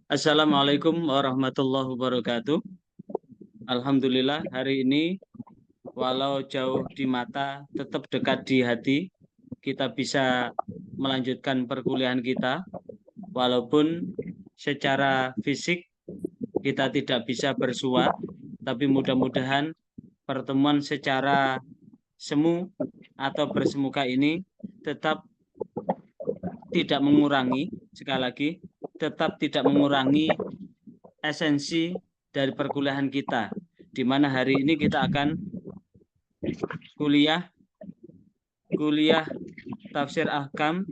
Assalamualaikum warahmatullahi wabarakatuh. Alhamdulillah hari ini walau jauh di mata tetap dekat di hati. Kita bisa melanjutkan perkuliahan kita walaupun secara fisik kita tidak bisa bersua, tapi mudah-mudahan pertemuan secara semu atau bersemuka ini tetap tidak mengurangi, sekali lagi, tetap tidak mengurangi esensi dari perkuliahan kita, di mana hari ini kita akan kuliah kuliah tafsir ahkam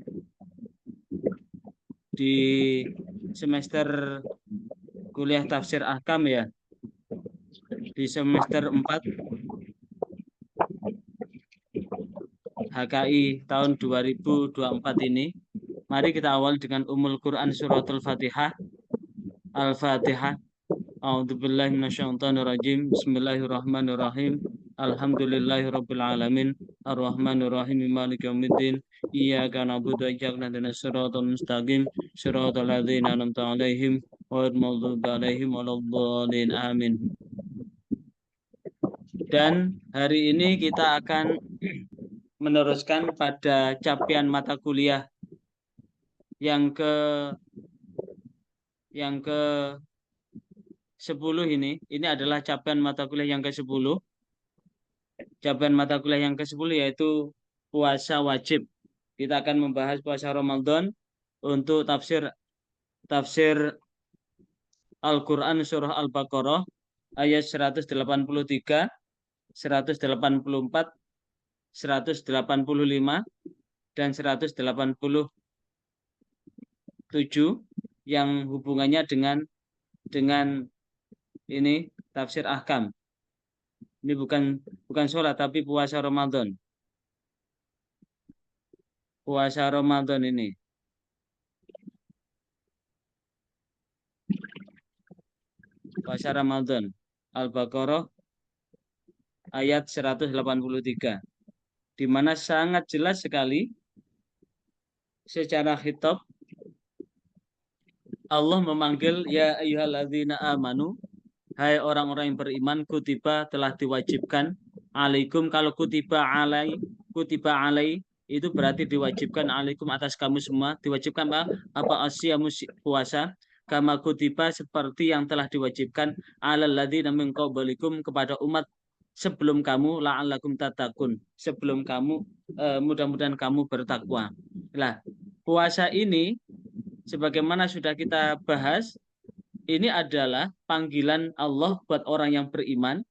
di semester kuliah tafsir ahkam ya, di semester 4 HKI tahun 2024 ini. Mari kita awal dengan Ummul Quran suratul Fatihah. Al-Fatihah. A'udzubillahi minasyaitonirrajim. Bismillahirrahmanirrahim. Alhamdulillahirabbil alamin. Arrahmanirrahim. Maliki yaumiddin. Iyyaka na'budu wa iyyaka nasta'in. Shiratal mustaqim. Shiratal ladzina an'amta 'alaihim ghairil maghdubi 'alaihim waladdallin. Amin. Dan hari ini kita akan meneruskan pada capaian mata kuliah yang ke 10 ini. Ini adalah capaian mata kuliah yang ke-10. Capaian mata kuliah yang ke-10 yaitu puasa wajib. Kita akan membahas puasa Ramadan untuk tafsir Al-Qur'an surah Al-Baqarah ayat 183, 184, 185 dan 187 yang hubungannya dengan ini tafsir ahkam. Ini bukan sholat tapi puasa Ramadan. Puasa Ramadan ini. Puasa Ramadan. Al-Baqarah ayat 183. Di mana sangat jelas sekali secara khitab Allah memanggil ya ayyuhalladzina amanu, hai orang-orang yang beriman, kutiba telah diwajibkan, alaikum, kalau kutiba alai itu berarti diwajibkan, alaikum atas kamu semua, diwajibkan apa asyamu puasa, kama kutiba seperti yang telah diwajibkan, alal ladzina min qablikum kepada umat sebelum kamu, la'allakum tattaqun, sebelum kamu mudah-mudahan kamu bertakwa. Nah, puasa ini sebagaimana sudah kita bahas, ini adalah panggilan Allah buat orang yang beriman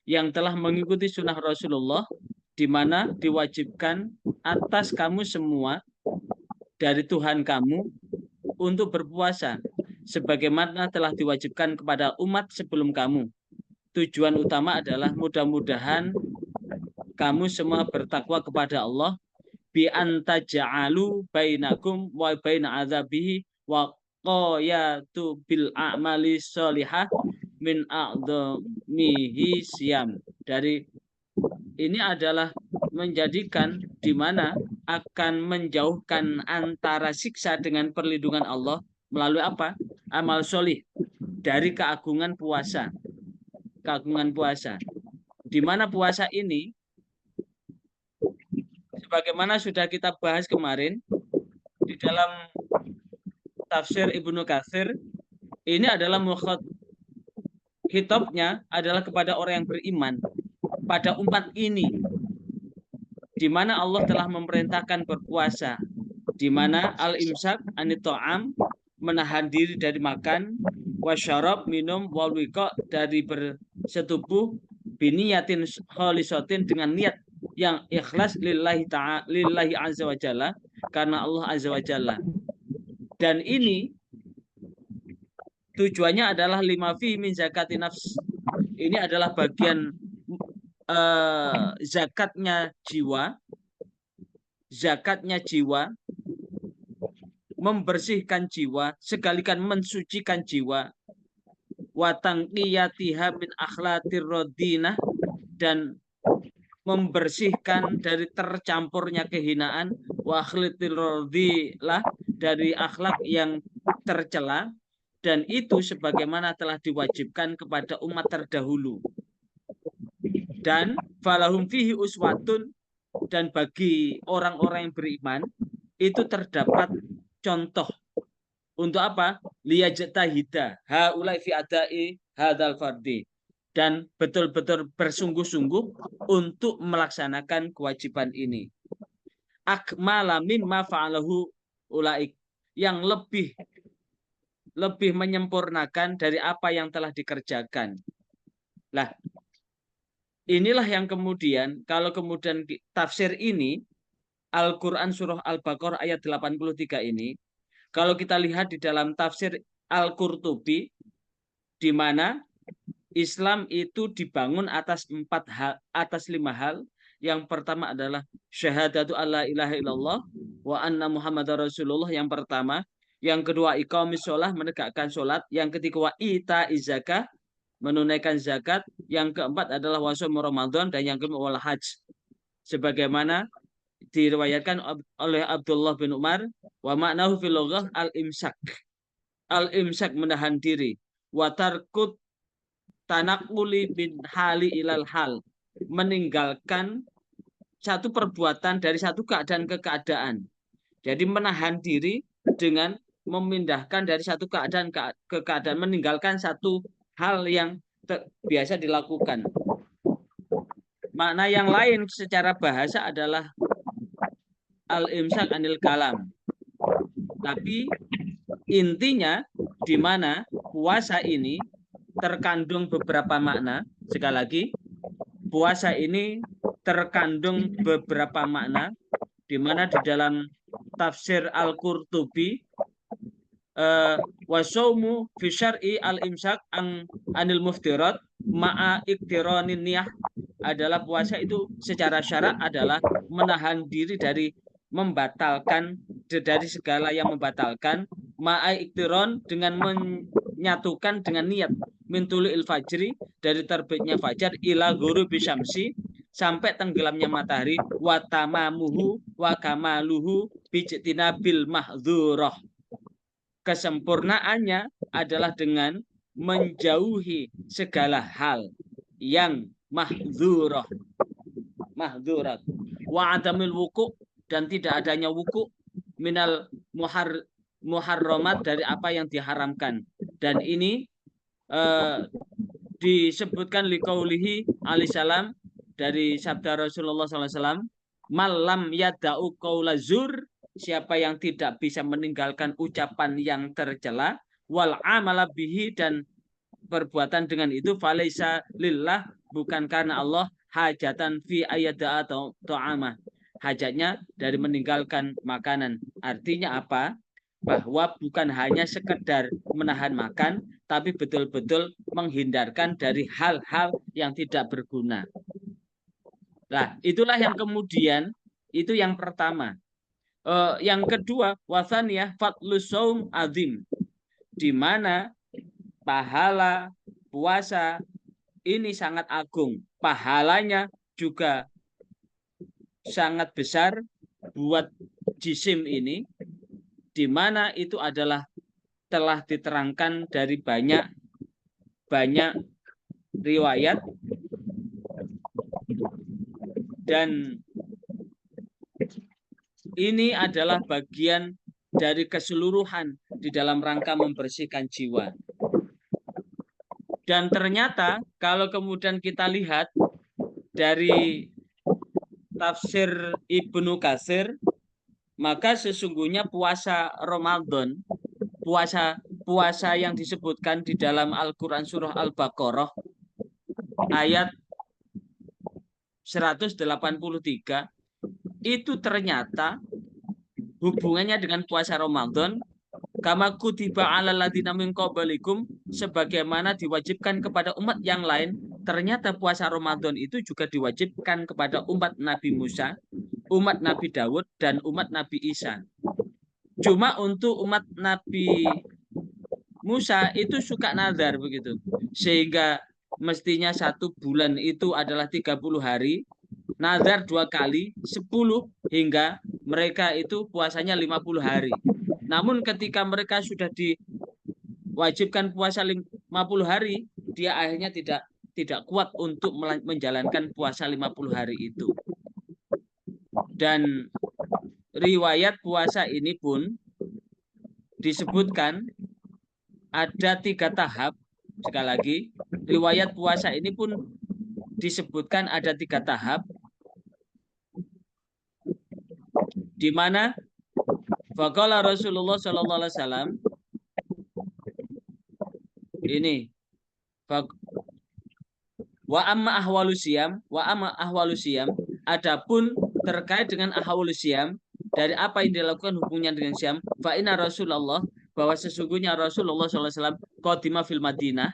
yang telah mengikuti sunnah Rasulullah, di mana diwajibkan atas kamu semua dari Tuhan kamu untuk berpuasa sebagaimana telah diwajibkan kepada umat sebelum kamu. Tujuan utama adalah mudah-mudahan kamu semua bertakwa kepada Allah, bi antaja'alu bainakum wa baina adzabihi wa qayatu bil a'mali sholihah min a'dhamihi siyam. Dari ini adalah menjadikan di mana akan menjauhkan antara siksa dengan perlindungan Allah melalui apa? Amal sholih, dari keagungan puasa. Keagungan puasa. Di mana puasa ini sebagaimana sudah kita bahas kemarin di dalam tafsir Ibnu Katsir, ini adalah hitobnya adalah kepada orang yang beriman pada umat ini, di mana Allah telah memerintahkan berpuasa, di mana al-imsak anit ta'am, menahan diri dari makan, wasyarab minum, wal wiqa dari bersetubuh, biniyatin khalisatin dengan niat yang ikhlas lillahi ta'ala, lillahi azza wa jalla, karena Allah azza wa jalla. Dan ini tujuannya adalah lima fi min zakati nafs. Ini adalah bagian zakatnya jiwa, membersihkan jiwa, sekalikan mensucikan jiwa, watangqiyatiha min akhlatir rodinah, dan membersihkan dari tercampurnya kehinaan, wa akhlatil rodilah, dari akhlak yang tercela, dan itu sebagaimana telah diwajibkan kepada umat terdahulu. Dan falahum fihi uswatun, dan bagi orang-orang yang beriman itu terdapat contoh untuk apa? Liyajtahida haulai fi adai hadzal fardi, dan betul-betul bersungguh-sungguh untuk melaksanakan kewajiban ini. Akmala mimma fa'alahu ulaik, yang lebih menyempurnakan dari apa yang telah dikerjakan. Lah, inilah yang kemudian kalau kemudian tafsir ini Al-Quran surah Al-Baqarah ayat 83 ini, kalau kita lihat di dalam tafsir Al-Qurtubi, di mana Islam itu dibangun atas 5 hal. Yang pertama adalah syahadatu alla ilaha illallah wa anna muhammadar rasulullah, yang pertama. Yang kedua iqamis sholah, menegakkan sholat. Yang ketiga wa ita izakah, menunaikan zakat. Yang keempat adalah wasum Ramadan, dan yang kelima wal hajj. Sebagaimana diriwayatkan oleh Abdullah bin Umar, wa ma'nahu fil lughah al-imsak. Al-imsak menahan diri. Wa tarkut tanakuli bin hali ilal hal, meninggalkan satu perbuatan dari satu keadaan ke keadaan. Jadi menahan diri dengan memindahkan dari satu keadaan ke keadaan, meninggalkan satu hal yang biasa dilakukan. Makna yang lain secara bahasa adalah al-imsak anil kalam. Tapi intinya di mana puasa ini terkandung beberapa makna. Sekali lagi, puasa ini terkandung beberapa makna, di mana di dalam tafsir Al-Qurtubi, wasaumu fi syar'i al-imsak anil muftirat ma'a iktironin niyah, adalah puasa itu secara syarak adalah menahan diri dari membatalkan, dari segala yang membatalkan, ma'a iktiron, dengan menyatukan dengan niat, min tulu'il fajri, dari terbitnya fajar, ila ghurubi syamsi, sampai tenggelamnya matahari, wa tamamuhu wa kamaluhu bijtinabil mahdzurah. Kesempurnaannya adalah dengan menjauhi segala hal yang mahdzurah, wa adamil wuku, dan tidak adanya wuku, minal muharramat, dari apa yang diharamkan. Dan ini disebutkan liqaulihi alaihi salam, dari sabda Rasulullah SAW, malam yada'u qaula zur, siapa yang tidak bisa meninggalkan ucapan yang tercela, wal amala bihi, dan perbuatan dengan itu, falaisa lillah, bukan karena Allah, hajatan fi ayada atau ta'amah, hajatnya dari meninggalkan makanan. Artinya apa? Bahwa bukan hanya sekedar menahan makan, tapi betul-betul menghindarkan dari hal-hal yang tidak berguna. Nah, itulah yang kemudian, itu yang pertama. Yang kedua, wasaniyah fadlus shaum azim, di mana pahala puasa ini sangat agung. Pahalanya juga sangat besar buat jisim ini, di mana itu adalah telah diterangkan dari banyak riwayat, dan ini adalah bagian dari keseluruhan di dalam rangka membersihkan jiwa. Dan ternyata kalau kemudian kita lihat dari tafsir Ibnu Katsir, maka sesungguhnya puasa Ramadan, puasa yang disebutkan di dalam Al-Quran surah Al-Baqarah ayat 183, itu ternyata hubungannya dengan puasa Ramadan, kama kutiba 'alal ladzina min qablikum, sebagaimana diwajibkan kepada umat yang lain. Ternyata puasa Ramadan itu juga diwajibkan kepada umat Nabi Musa, umat Nabi Daud, dan umat Nabi Isa. Cuma untuk umat Nabi Musa itu suka nazar begitu, sehingga mestinya 1 bulan itu adalah 30 hari, nazar 2 kali 10, hingga mereka itu puasanya 50 hari. Namun ketika mereka sudah diwajibkan puasa 50 hari, dia akhirnya tidak kuat untuk menjalankan puasa 50 hari itu. Dan riwayat puasa ini pun disebutkan ada 3 tahap. Sekali lagi, riwayat puasa ini pun disebutkan ada 3 tahap, di mana faqala Rasulullah Shallallahu Alaihi Wasallam ini wa amma ahwalusiyam, adapun terkait dengan ahwalusiyam, dari apa yang dilakukan hubungannya dengan siam, fa inna Rasulullah, bahwa sesungguhnya Rasulullah SAW qadima fil Madinah,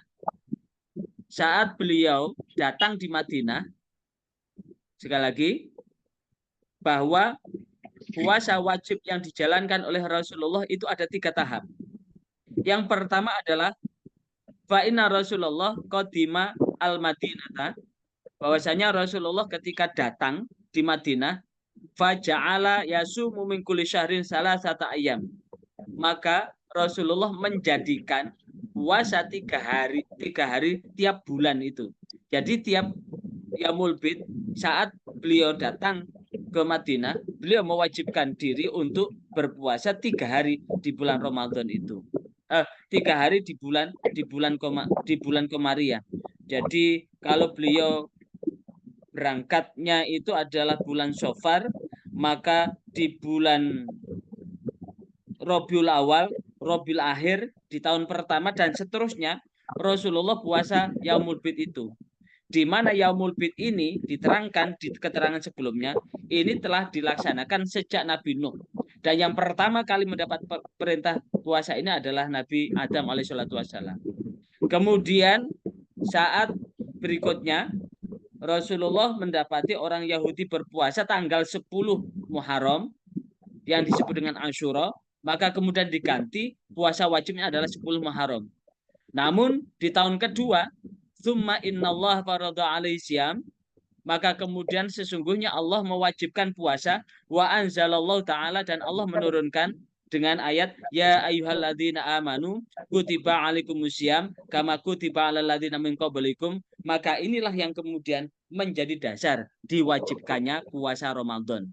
saat beliau datang di Madinah. Sekali lagi, bahwa puasa wajib yang dijalankan oleh Rasulullah itu ada 3 tahap. Yang pertama adalah fa inna Rasulullah qadima al-Madinah, bahwasanya Rasulullah ketika datang di Madinah, faja'ala yasumu min kulli syahrin salasata ayyam, maka Rasulullah menjadikan puasa 3 hari tiap bulan itu. Jadi tiap Yaumul Bid, saat beliau datang ke Madinah, beliau mewajibkan diri untuk berpuasa 3 hari di bulan Ramadan itu. 3 hari di bulan Komariah. Jadi kalau beliau berangkatnya itu adalah bulan Syafar, maka di bulan Rabiul Awal, Rabiul Akhir, di tahun pertama dan seterusnya Rasulullah puasa Yaumul Bid itu. Di mana Yaumul Bid ini diterangkan di keterangan sebelumnya, ini telah dilaksanakan sejak Nabi Nuh. Dan yang pertama kali mendapat perintah puasa ini adalah Nabi Adam alaihissalatu wassalam. Kemudian saat berikutnya Rasulullah mendapati orang Yahudi berpuasa tanggal 10 Muharram yang disebut dengan Asyura, maka kemudian diganti puasa wajibnya adalah 10 Muharram. Namun di tahun kedua, tsumma innallaha farada alaihi syiyam, maka kemudian sesungguhnya Allah mewajibkan puasa, wa anzalallahu ta'ala, dan Allah menurunkan dengan ayat ya ayyuhalladzina amanu kutiba alaikumusiyam kama kutiba alal ladzina min qablikum, maka inilah yang kemudian menjadi dasar diwajibkannya puasa Ramadan.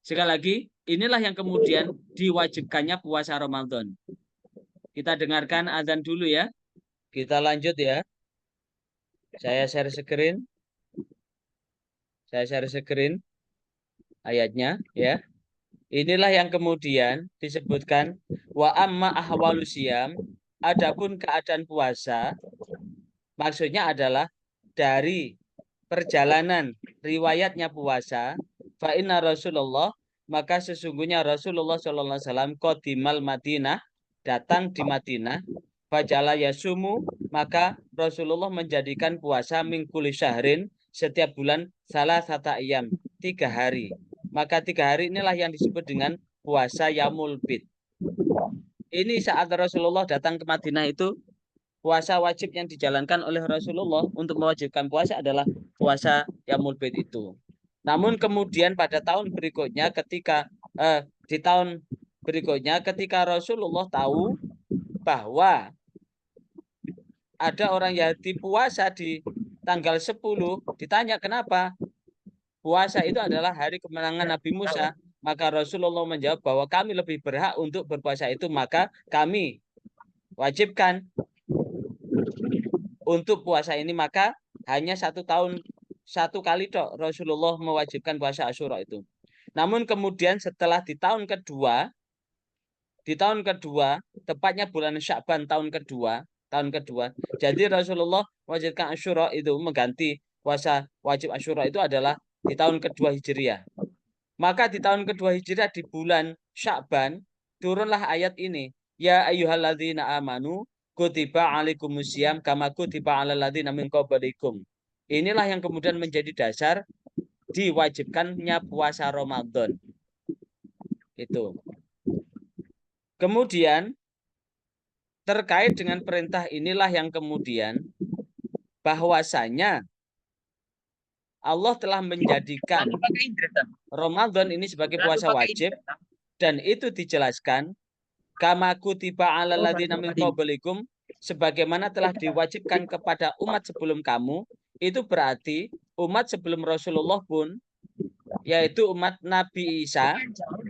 Sekali lagi, inilah yang kemudian diwajibkannya puasa Ramadan. Kita dengarkan azan dulu ya. Kita lanjut ya. Saya share screen. Saya share screen ayatnya ya. Inilah yang kemudian disebutkan wa amma ahwalusiyam, adapun keadaan puasa, maksudnya adalah dari perjalanan riwayatnya puasa, fa inna Rasulullah, maka sesungguhnya Rasulullah sallallahu alaihi wasallam qadimal Madinah, datang di Madinah, fajala yasumu, maka Rasulullah menjadikan puasa min kulli syahrin, setiap bulan salasata ayyam, 3 hari. Maka 3 hari inilah yang disebut dengan puasa Yaumul Bid. Ini saat Rasulullah datang ke Madinah itu, puasa wajib yang dijalankan oleh Rasulullah untuk mewajibkan puasa adalah puasa Yaumul Bid itu. Namun kemudian pada tahun berikutnya di tahun berikutnya ketika Rasulullah tahu bahwa ada orang Yahudi puasa di tanggal 10, ditanya kenapa? Puasa itu adalah hari kemenangan Nabi Musa, maka Rasulullah menjawab bahwa kami lebih berhak untuk berpuasa itu, maka kami wajibkan untuk puasa ini, maka hanya 1 tahun 1 kali tok Rasulullah mewajibkan puasa Asyura itu. Namun kemudian setelah di tahun kedua, tepatnya bulan Sya'ban tahun kedua, jadi Rasulullah mewajibkan Asyura itu, mengganti puasa wajib Asyura itu adalah di tahun kedua Hijriah. Maka di tahun kedua Hijriah di bulan Sya'ban turunlah ayat ini, ya ayyuhalladzina amanu kutiba alaikumusiyam kama kutiba alal ladzina min qablikum. Inilah yang kemudian menjadi dasar diwajibkannya puasa Ramadan. Itu. Kemudian terkait dengan perintah inilah yang kemudian bahwasanya Allah telah menjadikan Ramadan ini sebagai puasa wajib, dan itu dijelaskan kama kutiba 'alal ladzina min qablikum, sebagaimana telah diwajibkan kepada umat sebelum kamu. Itu berarti umat sebelum Rasulullah pun, yaitu umat Nabi Isa,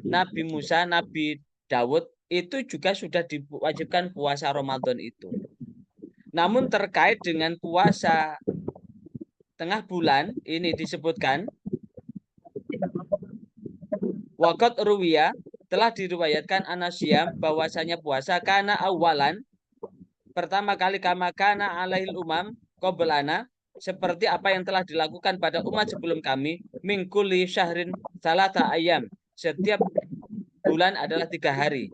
Nabi Musa, Nabi Daud, itu juga sudah diwajibkan puasa Ramadan itu. Namun terkait dengan puasa tengah bulan, ini disebutkan waqad ruwiya, telah diriwayatkan anasyam, bahwasanya puasa karena awalan, pertama kali, kama kana alaihil umam qablana, seperti apa yang telah dilakukan pada umat sebelum kami, mingkuli syahrin salata ayam, setiap bulan adalah 3 hari.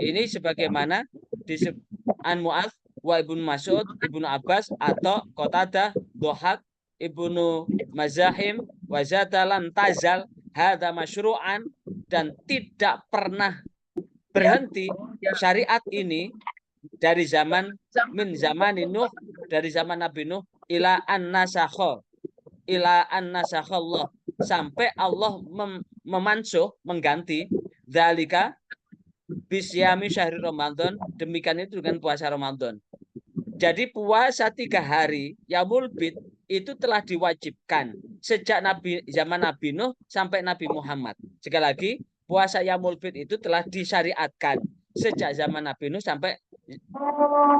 Ini sebagaimana disebut an Mu'adz wa Ibnu Mas'ud, Ibnu Abbas, atau Qatadah, Dohak, Ibnu Mazahim, wazada lam tazal hadza masyru'an, dan tidak pernah berhenti syariat ini dari zaman min zaman Nuh, dari zaman Nabi Nuh, ila an-nasakha, ila an-nasakhallah, sampai Allah memansuh, mengganti dzalika bisyami syahri Ramadan, demikian itu dengan puasa Ramadan. Jadi puasa 3 hari Yaumul Bid itu telah diwajibkan sejak zaman Nabi Nuh sampai Nabi Muhammad. Sekali lagi, puasa Yaumul Bid itu telah disyariatkan sejak zaman Nabi Nuh sampai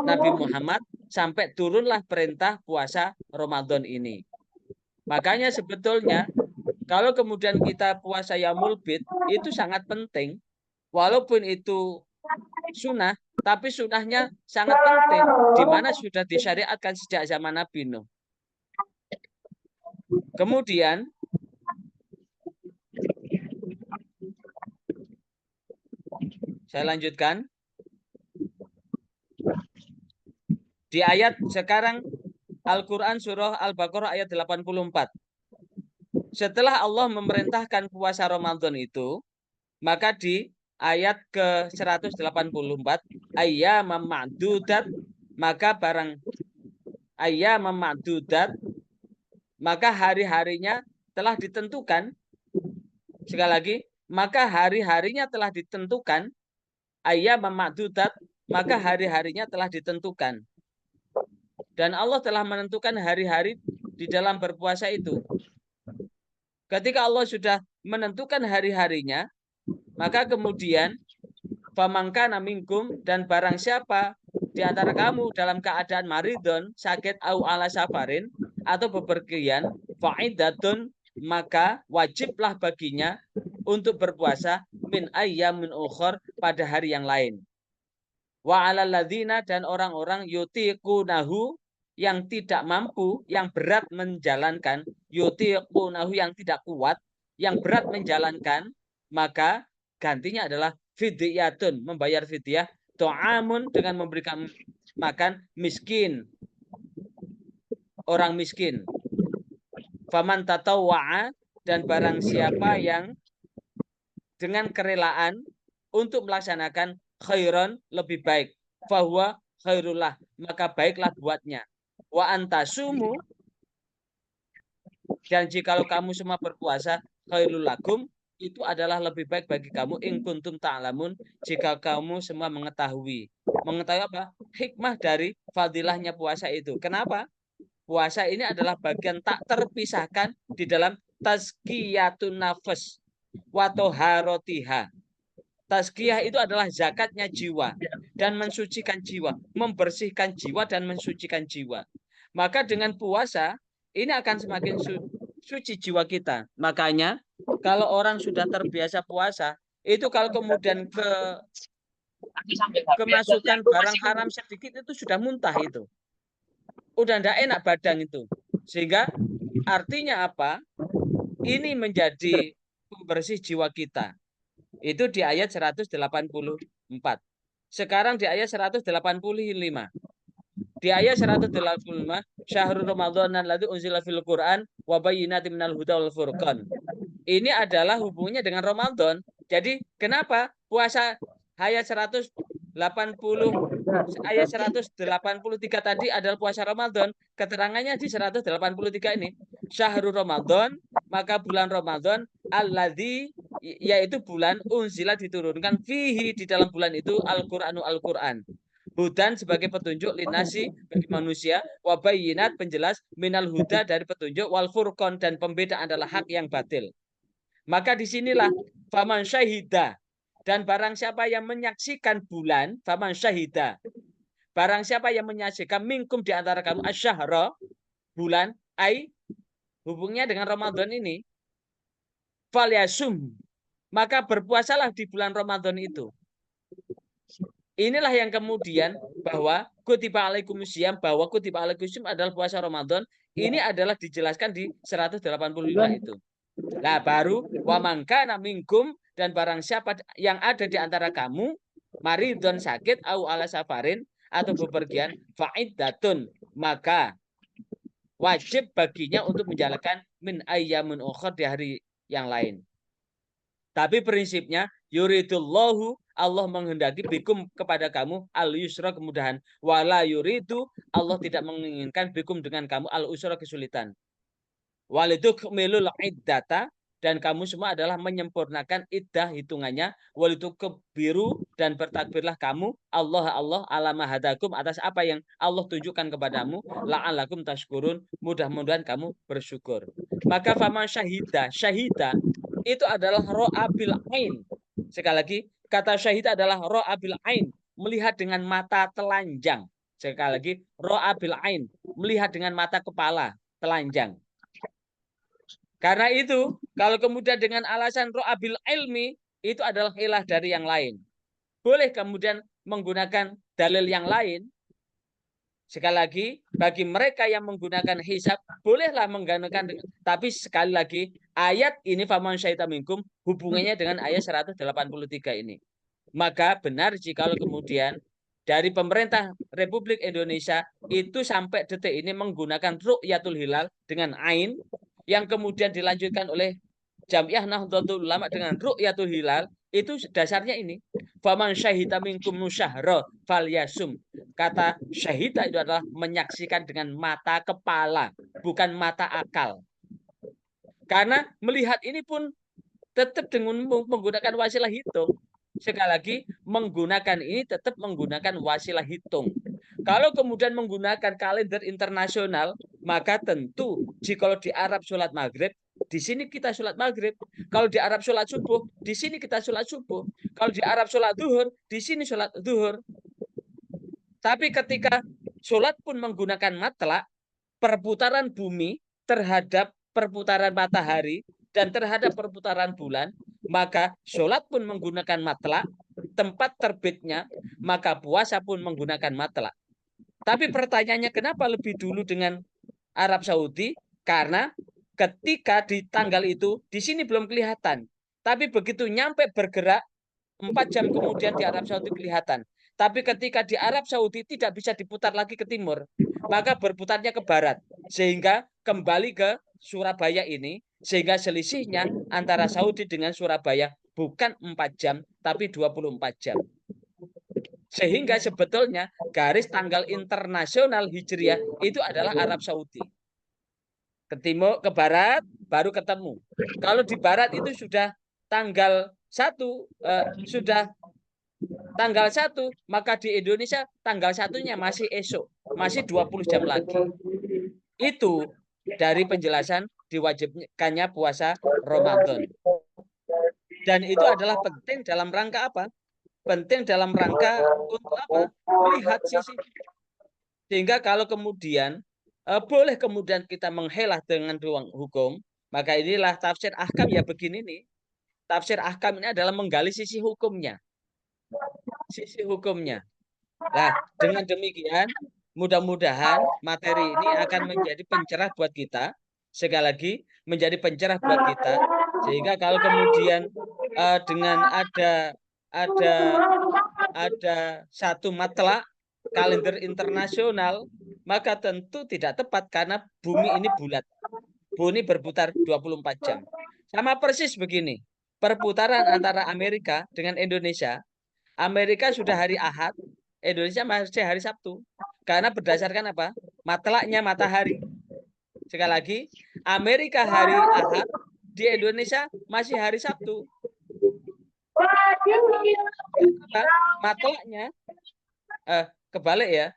Nabi Muhammad, sampai turunlah perintah puasa Ramadan ini. Makanya sebetulnya kalau kemudian kita puasa Yaumul Bid itu sangat penting, walaupun itu sunnah, tapi sunnahnya sangat penting, di mana sudah disyariatkan sejak zaman Nabi Nuh. Kemudian saya lanjutkan. Di ayat sekarang Al-Quran surah Al-Baqarah ayat 84. Setelah Allah memerintahkan puasa Ramadan itu, maka di ayat ke-184, ayyamam ma'dudat, maka barang ayyamam ma'dudat, maka hari-harinya telah ditentukan. Sekali lagi, maka hari-harinya telah ditentukan. Ayyamam ma'dudat, maka hari-harinya telah ditentukan. Dan Allah telah menentukan hari-hari di dalam berpuasa itu. Ketika Allah sudah menentukan hari-harinya, maka kemudian famangkana minkum, dan barang siapa di antara kamu dalam keadaan maridon, sakit, au ala safarin, atau bepergian, faidatun, maka wajiblah baginya untuk berpuasa min ayyamin ukhor, pada hari yang lain. Wa alal ladzina, dan orang-orang yutiqunahu, yang tidak mampu, yang berat menjalankan, yutiqunahu, yang tidak kuat, yang berat menjalankan, maka gantinya adalah fidyatun, membayar fidyah, to'amun, dengan memberikan makan miskin, orang miskin. Faman tatawwa'a, dan barang siapa yang dengan kerelaan untuk melaksanakan khairan, lebih baik, fahuwa khairullah, maka baiklah buatnya. Wa antasumu, dan jikalau kamu semua berpuasa, khairul lakum, itu adalah lebih baik bagi kamu, in kuntum ta'lamun, jika kamu semua mengetahui. Mengetahui apa? Hikmah dari fadilahnya puasa itu. Kenapa? Puasa ini adalah bagian tak terpisahkan di dalam tazkiyatun nafas wa toharotiha. Tazkiyah itu adalah zakatnya jiwa dan mensucikan jiwa, membersihkan jiwa dan mensucikan jiwa. Maka dengan puasa ini akan semakin suci jiwa kita. Makanya kalau orang sudah terbiasa puasa, itu kalau kemudian kemasukan barang haram sedikit itu sudah muntah itu. Udah ndak enak badan itu. Sehingga artinya apa? Ini menjadi pembersih jiwa kita. Itu di ayat 184. Sekarang di ayat 185. Di ayat 185, syahrul Ramadan alladzi unzila fil Qur'an wa bayyinatin minal huda wal furqan. Ini adalah hubungannya dengan Ramadan. Jadi kenapa puasa ayat 180 ayat 183 tadi adalah puasa Ramadan? Keterangannya di 183 ini. Syahrul Ramadan, maka bulan Ramadan alladzi yaitu bulan unzila diturunkan fihi di dalam bulan itu Al-Qur'an. Hudan sebagai petunjuk linasi bagi manusia, wabayinat penjelas minal huda dari petunjuk, wal furqon dan pembeda adalah hak yang batil. Maka disinilah faman syahida, dan barang siapa yang menyaksikan bulan, faman syahida, barang siapa yang menyaksikan minkum di antara kamu asyahra, bulan, ai hubungnya dengan Ramadan ini, falyasum, maka berpuasalah di bulan Ramadan itu. Inilah yang kemudian bahwa kutiba alaikumusiyam, bahwa kutiba alaikumusiyam adalah puasa Ramadan, ini adalah dijelaskan di 185 itu. Nah, baru wa mangkana minkum, dan barang siapa yang ada di antara kamu maridon sakit au ala safarin atau bepergian fa'iddatun, maka wajib baginya untuk menjalankan min ayyamin ukhra di hari yang lain. Tapi prinsipnya yuridullahu, Allah menghendaki bikum kepada kamu al yusra kemudahan, wala yuridu, Allah tidak menginginkan bikum dengan kamu al usra kesulitan. Walitukmilul iddata, dan kamu semua adalah menyempurnakan iddah hitungannya, walitukbiru, dan bertakbirlah kamu Allah alama hadakum, atas apa yang Allah tunjukkan kepadamu, la'alakum tashkurun, mudah-mudahan kamu bersyukur. Maka fama syahida itu adalah ro'abil ain. Sekali lagi, kata syahid adalah ro'abil ain, melihat dengan mata telanjang. Sekali lagi, ro'abil ain, melihat dengan mata kepala telanjang. Karena itu, kalau kemudian dengan alasan ro'abil ilmi, itu adalah ilah dari yang lain. Boleh kemudian menggunakan dalil yang lain. Sekali lagi, bagi mereka yang menggunakan hisab, bolehlah menggunakan. Tapi sekali lagi, ayat ini faman syaita minkum hubungannya dengan ayat 183 ini. Maka benar jika kemudian dari pemerintah Republik Indonesia itu sampai detik ini menggunakan ru'yatul hilal dengan ain, yang kemudian dilanjutkan oleh Jamiah Nahdlatul Ulama dengan ru'yatul hilal, itu dasarnya ini. Faman syahida minkum nusyahra falyasum. Kata syahida itu adalah menyaksikan dengan mata kepala, bukan mata akal. Karena melihat ini pun tetap dengan menggunakan wasilah hitung. Sekali lagi, menggunakan ini tetap menggunakan wasilah hitung. Kalau kemudian menggunakan kalender internasional, maka tentu jika di Arab sholat maghrib, di sini kita sholat maghrib. Kalau di Arab sholat subuh, di sini kita sholat subuh. Kalau di Arab sholat duhur, di sini sholat duhur. Tapi ketika sholat pun menggunakan matlak, perputaran bumi terhadap perputaran matahari dan terhadap perputaran bulan, maka sholat pun menggunakan matlak, tempat terbitnya, maka puasa pun menggunakan matlak. Tapi pertanyaannya, kenapa lebih dulu dengan Arab Saudi? Karena ketika di tanggal itu, di sini belum kelihatan. Tapi begitu nyampe bergerak, 4 jam kemudian di Arab Saudi kelihatan. Tapi ketika di Arab Saudi tidak bisa diputar lagi ke timur, maka berputarnya ke barat. Sehingga kembali ke Surabaya ini, sehingga selisihnya antara Saudi dengan Surabaya bukan 4 jam, tapi 24 jam. Sehingga sebetulnya garis tanggal internasional Hijriah itu adalah Arab Saudi. Ke timur, ke barat, baru ketemu. Kalau di barat itu sudah tanggal 1, sudah tanggal 1, maka di Indonesia tanggal 1-nya masih esok, masih 20 jam lagi. Itu dari penjelasan diwajibkannya puasa Ramadan. Dan itu adalah penting dalam rangka apa? Penting dalam rangka untuk apa? Melihat sisi. Sehingga kalau kemudian boleh kemudian kita menghelah dengan ruang hukum, maka inilah tafsir ahkam ya begini nih. Tafsir ahkam ini adalah menggali sisi hukumnya. Sisi hukumnya. Nah, dengan demikian mudah-mudahan materi ini akan menjadi pencerah buat kita. Sekali lagi menjadi pencerah buat kita, sehingga kalau kemudian dengan ada satu matlak kalender internasional, maka tentu tidak tepat karena bumi ini bulat. Bumi berputar 24 jam. Sama persis begini. Perputaran antara Amerika dengan Indonesia. Amerika sudah hari Ahad, Indonesia masih hari Sabtu. Karena berdasarkan apa? Matlaknya matahari. Sekali lagi, Amerika hari Ahad, di Indonesia masih hari Sabtu. Matlaknya kebalik ya.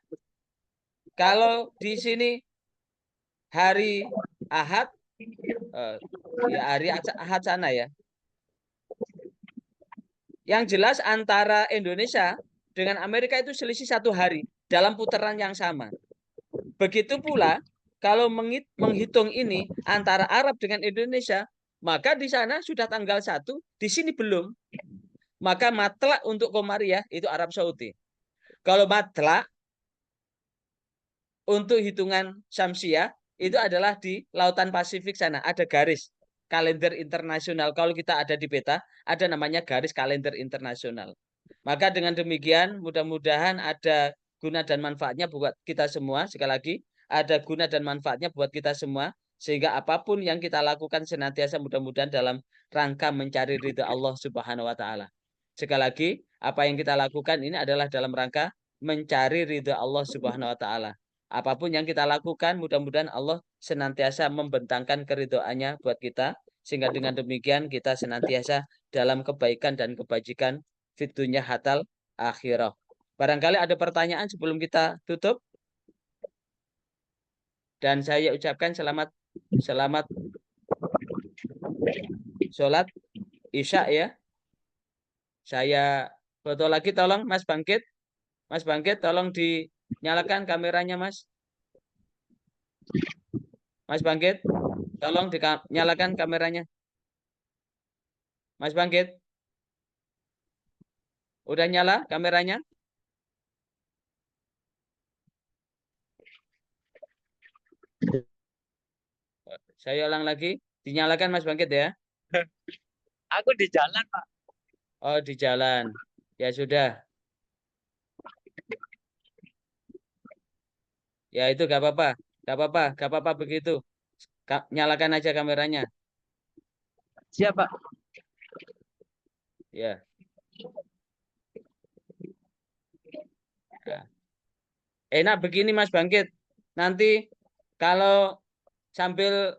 Kalau di sini hari Ahad, ya hari Ahad sana ya. Yang jelas antara Indonesia dengan Amerika itu selisih 1 hari dalam putaran yang sama. Begitu pula kalau menghitung ini antara Arab dengan Indonesia, maka di sana sudah tanggal 1, di sini belum. Maka matlak untuk Komariah itu Arab Saudi. Kalau matlak untuk hitungan Syamsiah itu adalah di Lautan Pasifik sana, ada garis kalender internasional. Kalau kita ada di peta, ada namanya garis kalender internasional. Maka dengan demikian, mudah-mudahan ada guna dan manfaatnya buat kita semua. Sekali lagi, ada guna dan manfaatnya buat kita semua. Sehingga apapun yang kita lakukan senantiasa mudah-mudahan dalam rangka mencari ridha Allah Subhanahu wa Ta'ala. Sekali lagi, apa yang kita lakukan ini adalah dalam rangka mencari ridha Allah Subhanahu wa Ta'ala. Apapun yang kita lakukan, mudah-mudahan Allah senantiasa membentangkan keridhoannya buat kita. Sehingga dengan demikian kita senantiasa dalam kebaikan dan kebajikan fitunya hatal akhirah. Barangkali ada pertanyaan sebelum kita tutup. Dan saya ucapkan selamat sholat Isya ya. Saya foto lagi, tolong Mas Bangkit. Mas Bangkit, tolong dinyalakan kameranya Mas. Mas Bangkit, tolong dinyalakan kameranya. Mas Bangkit. Udah nyala kameranya? Saya ulang lagi. Dinyalakan Mas Bangkit ya. Aku di jalan, Pak. Oh, di jalan. Ya sudah. Ya itu gak apa-apa. Gak apa-apa. Gak apa-apa begitu. Nyalakan aja kameranya. Siap, Pak. Ya. Ya. Enak begini Mas Bangkit. Nanti kalau sambil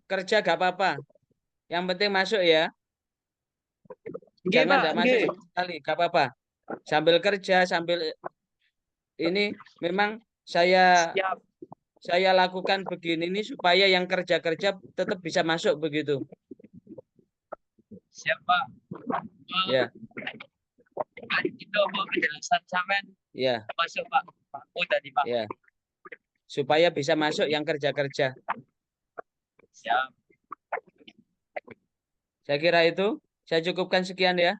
kerja gak apa-apa. Yang penting masuk ya. Jangan tidak masuk sama sekali. Gak apa-apa. Sambil kerja, sambil ini memang saya lakukan begini ini supaya yang kerja-kerja tetap bisa masuk begitu. Siap, Pak. Ya. Itu mau penjelasan sampean. Ya. Masuk, Pak. Oh, tadi, Pak. Ya. Supaya bisa masuk yang kerja-kerja. Siap. Saya kira itu. Saya cukupkan sekian ya.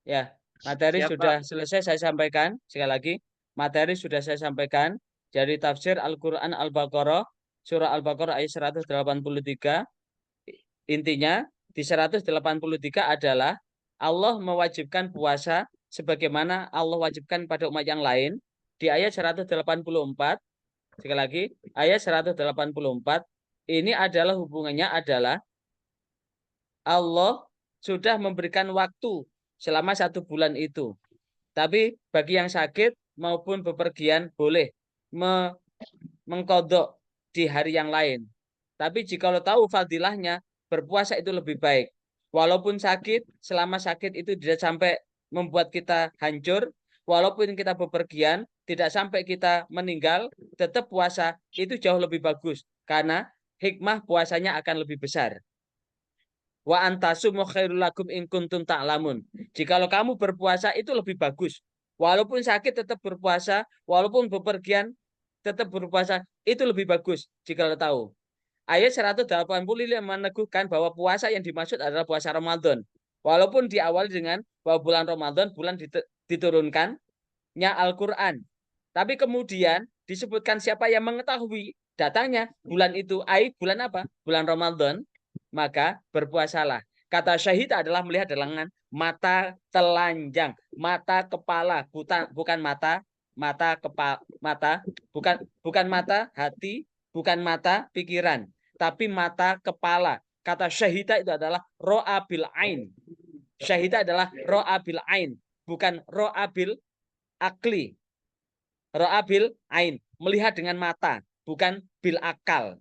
Ya. Materi Siap, sudah Pak. selesai saya sampaikan. Sekali lagi. Materi sudah saya sampaikan. Dari tafsir Al-Quran Al-Baqarah. Surah Al-Baqarah ayat 183. Intinya di 183 adalah Allah mewajibkan puasa sebagaimana Allah wajibkan pada umat yang lain. Di ayat 184, sekali lagi, ayat 184, ini adalah hubungannya adalah Allah sudah memberikan waktu selama 1 bulan itu. Tapi bagi yang sakit maupun bepergian boleh mengkodok di hari yang lain. Tapi jika lo tahu fadilahnya, berpuasa itu lebih baik. Walaupun sakit, selama sakit itu tidak sampai membuat kita hancur, walaupun kita bepergian, tidak sampai kita meninggal, tetap puasa itu jauh lebih bagus. Karena hikmah puasanya akan lebih besar. Wa antasumu khairul lakum in kuntum ta'lamun. Jikalau kamu berpuasa itu lebih bagus. Walaupun sakit tetap berpuasa, walaupun bepergian tetap berpuasa, itu lebih bagus jika lo tahu. Ayat 185 meneguhkan bahwa puasa yang dimaksud adalah puasa Ramadan. Walaupun diawali dengan bahwa bulan Ramadan bulan diturunkannya Al-Quran. Tapi kemudian disebutkan siapa yang mengetahui datangnya bulan itu, bulan apa? Bulan Ramadan, maka berpuasalah. Kata syahid adalah melihat dengan mata telanjang, mata kepala, bukan mata bukan mata hati, bukan mata pikiran, tapi mata kepala. Kata syahida itu adalah ro'a bil ain. Syahida adalah ro'a bil ain, bukan ro'a bil akli. Ro'a bil ain, melihat dengan mata, bukan bil akal.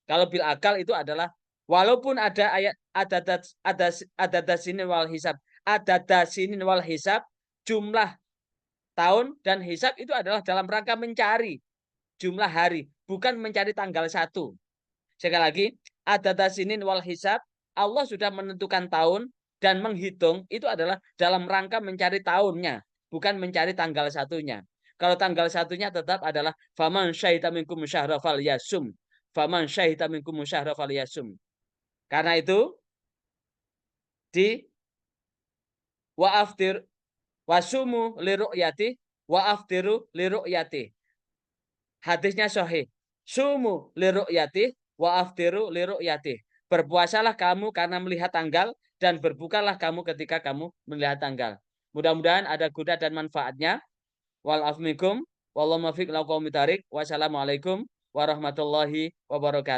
Kalau bil akal itu adalah Walaupun ada ayat ada sinin wal hisab, sinin wal hisab, jumlah tahun dan hisab itu adalah dalam rangka mencari jumlah hari, bukan mencari tanggal 1. Sekali lagi, sinin wal hisab, Allah sudah menentukan tahun dan menghitung itu adalah dalam rangka mencari tahunnya, bukan mencari tanggal 1-nya. Kalau tanggal 1-nya tetap adalah faman syahida minkum syahra falyasum. Faman syahida minkum syahra falyasum. Karena itu di wa'aftir wasumu liru'yati wa'aftiru liru'yati. Hadisnya sahih. Sumu liru'yati wa'aftiru liru'yati. Berpuasalah kamu karena melihat tanggal dan berbukalah kamu ketika kamu melihat tanggal. Mudah-mudahan ada guna dan manfaatnya. Wal afmikum wallahu muwaffiq ila aqwamit thariq. Wassalamualaikum warahmatullahi wabarakatuh.